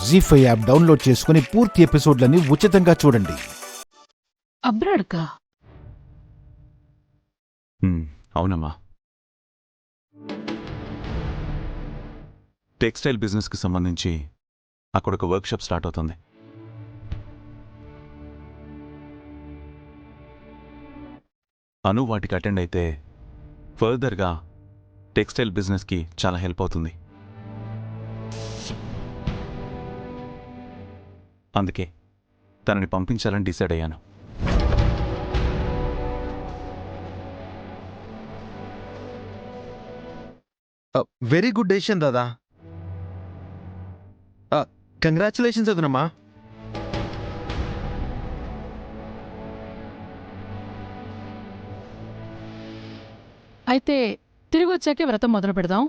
జీ5 app download చేసుకుని పూర్తి ఎపిసోడ్లని ఉచితంగా చూడండి. అబ్రాడ్కా? అవునమ్మా. టెక్స్టైల్ బిజినెస్కి సంబంధించి అక్కడ ఒక వర్క్షాప్ స్టార్ట్ అవుతుంది. అను వాటికి అటెండ్ అయితే ఫర్దర్గా టెక్స్టైల్ బిజినెస్కి చాలా హెల్ప్ అవుతుంది. అందుకే తనని పంపించాలని డిసైడ్ అయ్యాను. వెరీ గుడ్ డెసిషన్ దాదా. కంగ్రాచులేషన్స్ వదినమ్మా. అయితే తిరిగి వచ్చాకే వ్రతం మొదలు పెడదాం.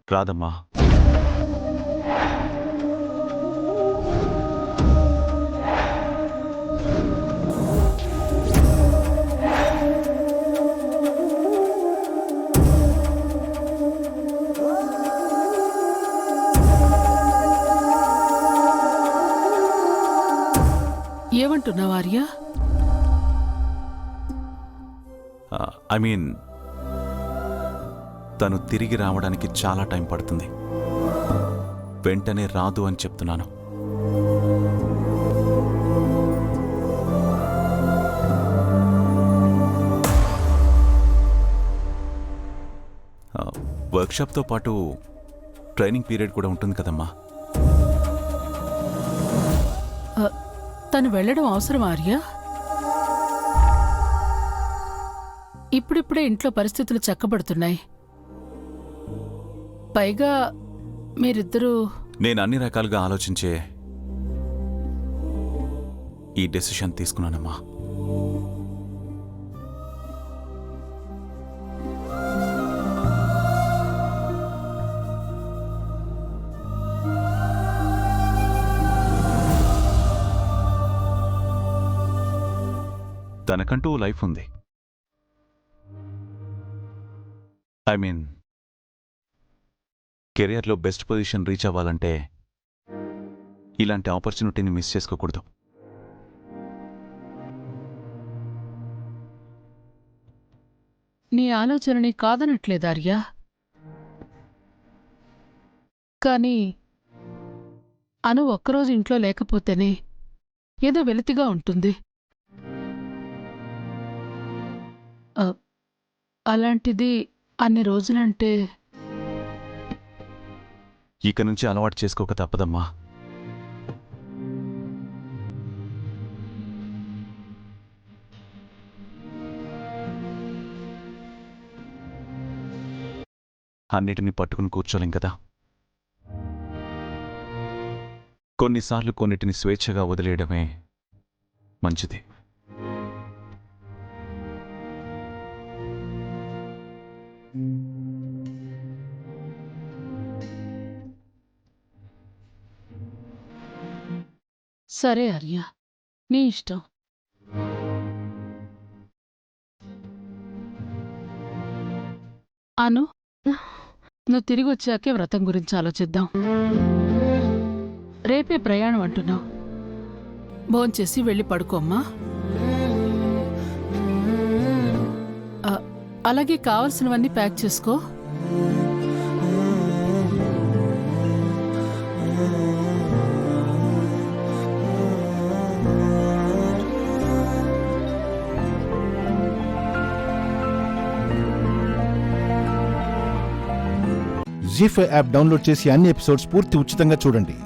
రాదమ్మా. ఏమంటున్నావు ఆర్య? ఐ మీన్ తను తిరిగి రావడానికి చాలా టైం పడుతుంది. వెంటనే రాదు అని చెప్తున్నాను. వర్క్షాప్తో పాటు ట్రైనింగ్ పీరియడ్ కూడా ఉంటుంది కదమ్మా. తను వెళ్ళడం అవసరం ఆర్య? ఇప్పుడిప్పుడే ఇంట్లో పరిస్థితులు చక్కబడుతున్నాయి. పైగా మీరిద్దరూ... నేను అన్ని రకాలుగా ఆలోచించే ఈ డెసిషన్ తీసుకున్నానమ్మా. తనకంటూ లైఫ్ ఉంది. ఐ మీన్ కెరియర్లో బెస్ట్ పొజిషన్ రీచ్ అవ్వాలంటే ఇలాంటి ఆపర్చునిటీని మిస్ చేసుకోకూడదు. నీ ఆలోచనని కాదనట్లేదు ఆర్య, కానీ అను ఒక్కరోజు ఇంట్లో లేకపోతేనే ఏదో వెలితిగా ఉంటుంది. అలాంటిది అన్ని రోజులంటే... ఇక నుంచి అలవాటు చేసుకోక తప్పదమ్మా. అన్నిటినీ పట్టుకుని కూర్చోలేం కదా. కొన్నిసార్లు కొన్నిటిని స్వేచ్ఛగా వదిలేయడమే మంచిది. సరే ఆర్య, నీ ఇష్టం. అను, నువ్వు తిరిగి వచ్చాకే వ్రతం గురించి ఆలోచిద్దాం. రేపే ప్రయాణం అంటున్నావు. భోంచేసి వెళ్ళి పడుకోమ్మా. అలాగే కావలసినవన్నీ ప్యాక్ చేసుకో. జీ5 యాప్ డౌన్లోడ్ చేసి అన్ని ఎపిసోడ్స్ పూర్తి ఉచితంగా చూడండి.